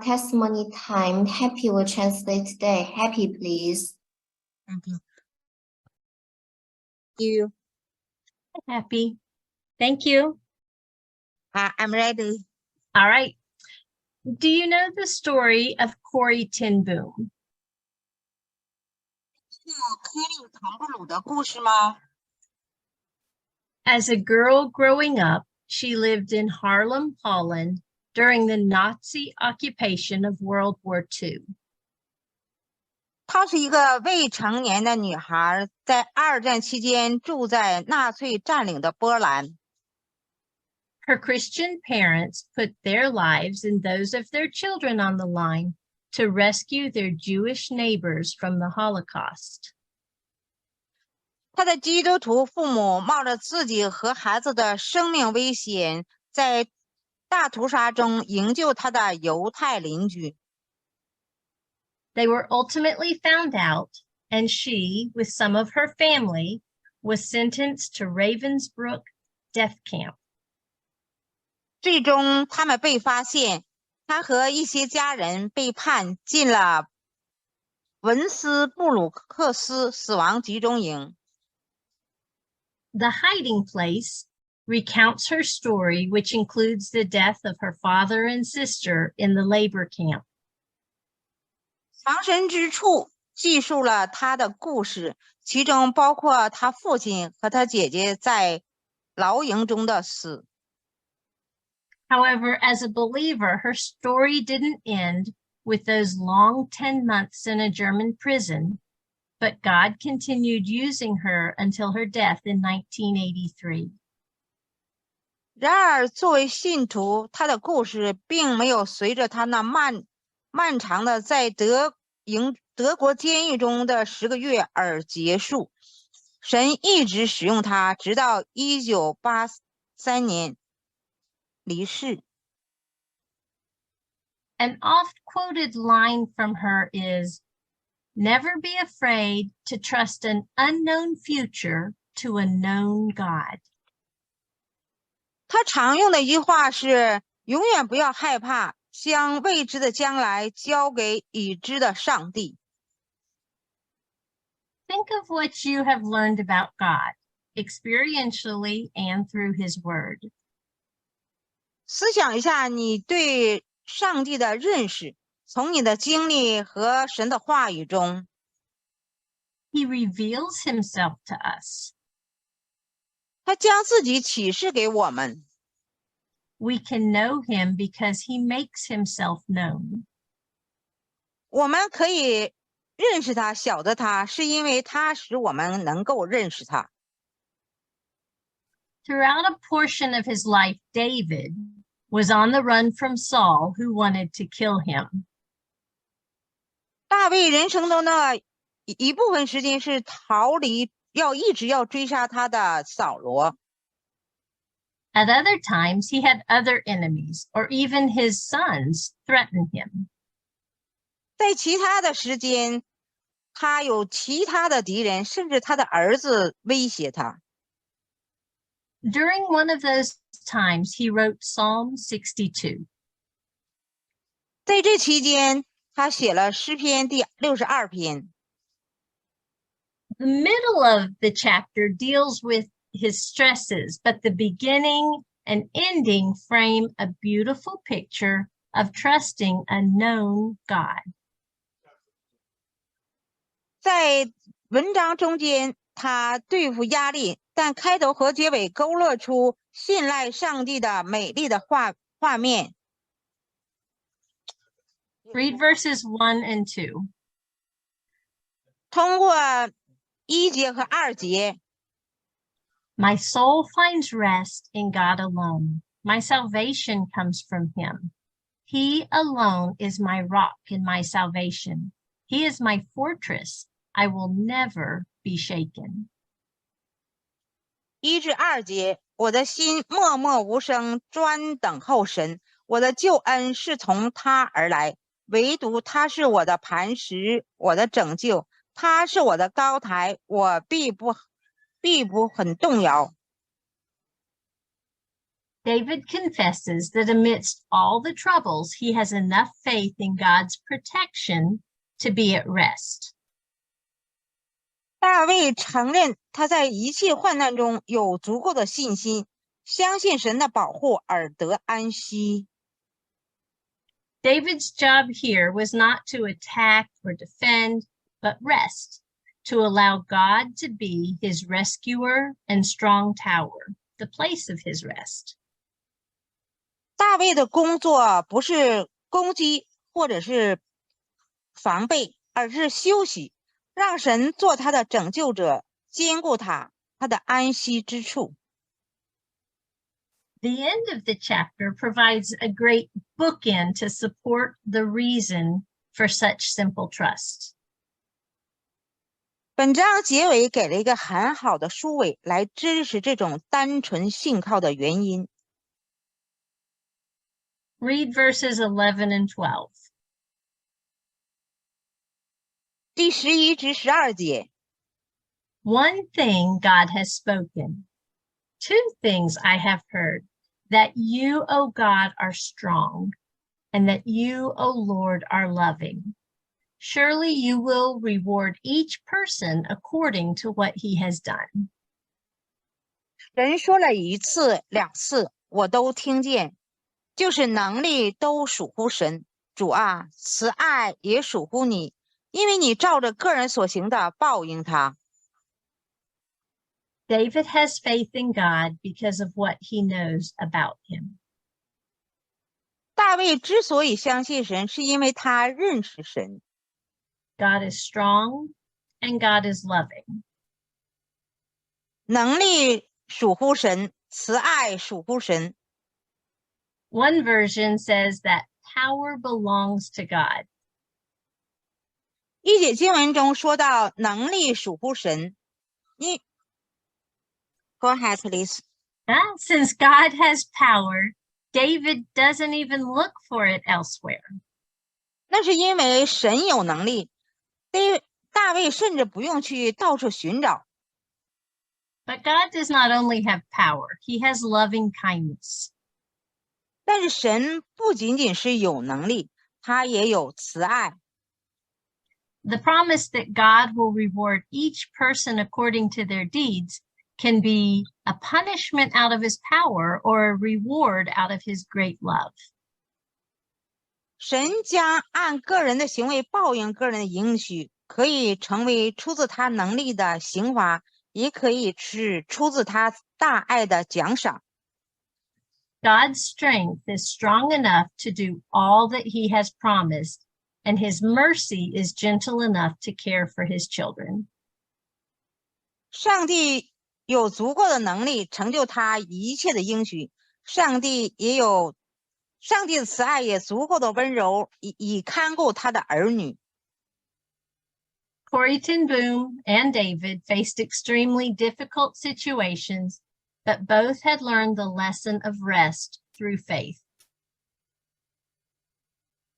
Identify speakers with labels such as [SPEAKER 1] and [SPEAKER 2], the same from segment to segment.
[SPEAKER 1] testimony time. Happy will translate today. Happy, please.
[SPEAKER 2] Thank you.
[SPEAKER 3] Happy. Thank you.
[SPEAKER 2] I'm ready.
[SPEAKER 3] All right. Do you know the story of Corrie ten Boom?
[SPEAKER 2] 柯利滕布鲁的故事吗？
[SPEAKER 3] As a girl growing up, she lived in Haarlem, Holland during the Nazi occupation of World War II.
[SPEAKER 2] 她是一个未成年的女孩，在二战期间住在纳粹占领的波兰。
[SPEAKER 3] Her Christian parents put their lives and those of their children on the line to rescue their Jewish neighbors from the Holocaust.
[SPEAKER 2] 她的基督徒父母冒着自己和孩子的生命危险，在大屠杀中营救她的犹太邻居。
[SPEAKER 3] They were ultimately found out, and she, with some of her family, was sentenced to Ravensbrück death camp.
[SPEAKER 2] 最终，他们被发现，她和一些家人被判进了文斯布鲁克斯死亡集中营。
[SPEAKER 3] The Hiding Place recounts her story, which includes the death of her father and sister in the labor camp.
[SPEAKER 2] 藏身之处记述了她的故事，其中包括她父亲和她姐姐在牢营中的死。
[SPEAKER 3] However, as a believer, her story didn't end with those long 10 months in a German prison, but God continued using her until her death in 1983.
[SPEAKER 2] 然而，作为信徒，她的故事并没有随着她那漫长的在德国监狱中的10个月而结束。神一直使用她，直到1983年离世。
[SPEAKER 3] An oft-quoted line from her is, "Never be afraid to trust an unknown future to a known God."
[SPEAKER 2] 她常用的一句话是：永远不要害怕，将未知的将来交给已知的上帝。
[SPEAKER 3] Think of what you have learned about God, experientially and through His Word.
[SPEAKER 2] 思想一下你对上帝的认识，从你的经历和神的话语中。
[SPEAKER 3] He reveals Himself to us.
[SPEAKER 2] 他将自己启示给我们。
[SPEAKER 3] We can know Him because He makes Himself known.
[SPEAKER 2] 我们可以认识他，晓得他，是因为他使我们能够认识他。
[SPEAKER 3] Throughout a portion of his life, David was on the run from Saul, who wanted to kill him.
[SPEAKER 2] 大卫人生中的一部分时间是逃离，一直要追杀他的扫罗。
[SPEAKER 3] At other times, he had other enemies, or even his sons threaten him.
[SPEAKER 2] 在其他的时间，他有其他的敌人，甚至他的儿子威胁他。
[SPEAKER 3] During one of those times, he wrote Psalm 62.
[SPEAKER 2] 在这期间，他写了诗篇第62篇。
[SPEAKER 3] The middle of the chapter deals with his stresses, but the beginning and ending frame a beautiful picture of trusting a known God.
[SPEAKER 2] 在文章中间，他对付压力，但开头和结尾勾勒出信赖上帝的美丽的画面。
[SPEAKER 3] Read verses 1 and 2.
[SPEAKER 2] 通过1节和2节，
[SPEAKER 3] My soul finds rest in God alone. My salvation comes from Him. He alone is my rock and my salvation. He is my fortress. I will never be shaken.
[SPEAKER 2] 1至2节，我的心默默无声，专等候神。我的救恩是从他而来，唯独他是我的磐石，我的拯救。他是我的高台，我必不很动摇。
[SPEAKER 3] David confesses that amidst all the troubles, he has enough faith in God's protection to be at rest.
[SPEAKER 2] 大卫承认他在一切患难中有足够的信心，相信神的保护而得安息。
[SPEAKER 3] David's job here was not to attack or defend, but rest, to allow God to be his rescuer and strong tower, the place of his rest.
[SPEAKER 2] 大卫的工作不是攻击或者是防备，而是休息，让神做他的拯救者，坚固他的安息之处。
[SPEAKER 3] The end of the chapter provides a great bookend to support the reason for such simple trust.
[SPEAKER 2] 本章结尾给了一个很好的书尾，来支持这种单纯信靠的原因。
[SPEAKER 3] Read verses 11 and 12.
[SPEAKER 2] 第11至12节。
[SPEAKER 3] One thing God has spoken. Two things I have heard, that you, O God, are strong, and that you, O Lord, are loving. Surely you will reward each person according to what he has done.
[SPEAKER 2] 人说了一次两次，我都听见，就是能力都属乎神。主啊，慈爱也属乎你，因为你照着个人所行的报应他。
[SPEAKER 3] David has faith in God because of what he knows about him.
[SPEAKER 2] 大卫之所以相信神，是因为他认识神。
[SPEAKER 3] God is strong and God is loving.
[SPEAKER 2] 能力属乎神，慈爱属乎神。
[SPEAKER 3] One version says that power belongs to God.
[SPEAKER 2] 一节经文中说到能力属乎神。Go ahead, please.
[SPEAKER 3] Since God has power, David doesn't even look for it elsewhere.
[SPEAKER 2] 那是因为神有能力，大卫甚至不用去到处寻找。
[SPEAKER 3] But God does not only have power, he has loving kindness.
[SPEAKER 2] 但是神不仅仅是有能力，他也有慈爱。
[SPEAKER 3] The promise that God will reward each person according to their deeds can be a punishment out of his power or a reward out of his great love.
[SPEAKER 2] 神将按个人的行为报应个人的应许，可以成为出自他能力的刑罚，也可以是出自他大爱的奖赏。
[SPEAKER 3] God's strength is strong enough to do all that he has promised, and his mercy is gentle enough to care for his children.
[SPEAKER 2] 上帝有足够的能力成就他一切的应许，上帝的慈爱也足够的温柔，以看顾他的儿女。
[SPEAKER 3] Corrie ten Boom and David faced extremely difficult situations, but both had learned the lesson of rest through faith.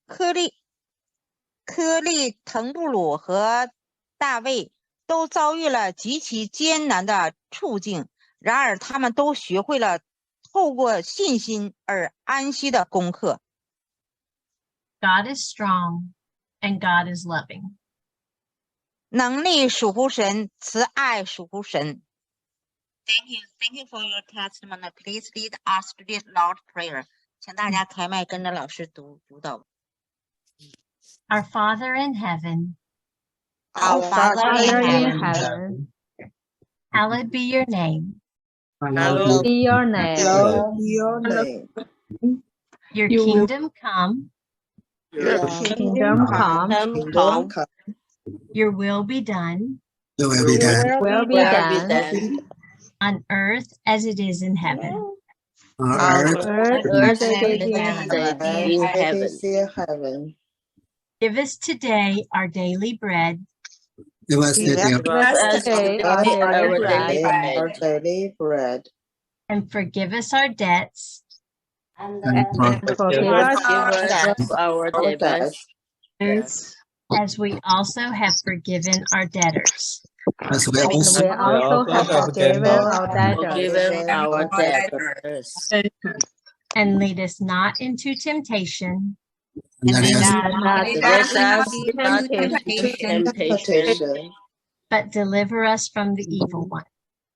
[SPEAKER 2] 科利滕布鲁和大卫都遭遇了极其艰难的处境，然而他们都学会了透过信心而安息的功课。
[SPEAKER 3] God is strong and God is loving.
[SPEAKER 2] 能力属乎神，慈爱属乎神。Thank you for your testimony. Please lead us to this Lord prayer. 请大家开麦跟着老师读祷。
[SPEAKER 3] Our Father in heaven,
[SPEAKER 2] Our Father in heaven,
[SPEAKER 3] hallowed be your name.
[SPEAKER 4] Hallowed
[SPEAKER 5] be your name.
[SPEAKER 4] Hallowed be your name.
[SPEAKER 3] Your kingdom come.
[SPEAKER 4] Your
[SPEAKER 5] Kingdom come.
[SPEAKER 4] kingdom come.
[SPEAKER 3] Your will be done
[SPEAKER 4] Your will be done
[SPEAKER 5] Will be done
[SPEAKER 3] on earth as it is in heaven.
[SPEAKER 4] on
[SPEAKER 5] on
[SPEAKER 4] earth
[SPEAKER 5] earth as it is in
[SPEAKER 4] as it is in heaven.
[SPEAKER 3] Give us today our daily bread,
[SPEAKER 4] Give us the day
[SPEAKER 5] Give us today our daily bread,
[SPEAKER 4] our daily bread.
[SPEAKER 3] and forgive us our debts
[SPEAKER 4] And
[SPEAKER 5] forgive us
[SPEAKER 4] our debts
[SPEAKER 3] as we also have forgiven our debtors.
[SPEAKER 6] As we
[SPEAKER 5] And
[SPEAKER 6] also
[SPEAKER 5] we also have forgiven our
[SPEAKER 4] Forgiven
[SPEAKER 5] debtors.
[SPEAKER 4] our debtors.
[SPEAKER 3] And lead us not into temptation,
[SPEAKER 6] let
[SPEAKER 2] And
[SPEAKER 6] us
[SPEAKER 5] And not
[SPEAKER 4] Let
[SPEAKER 5] us
[SPEAKER 4] us
[SPEAKER 5] into
[SPEAKER 4] not
[SPEAKER 5] temptation,
[SPEAKER 4] into temptation,
[SPEAKER 3] but deliver us from the evil one.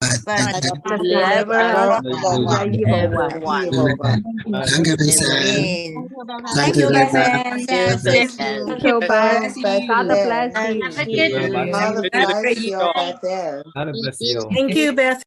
[SPEAKER 2] but
[SPEAKER 5] but
[SPEAKER 4] deliver
[SPEAKER 5] deliver us
[SPEAKER 4] us
[SPEAKER 5] from
[SPEAKER 4] from
[SPEAKER 5] the evil one.
[SPEAKER 4] evil one.
[SPEAKER 6] Thank you, Vincent.
[SPEAKER 2] Amen.
[SPEAKER 6] Thank you, Vincent.
[SPEAKER 4] Thank you, Vincent.
[SPEAKER 5] Thank you, Ben. God bless you.
[SPEAKER 3] Have a good
[SPEAKER 4] God bless you, Beth.
[SPEAKER 7] Thank you, Beth.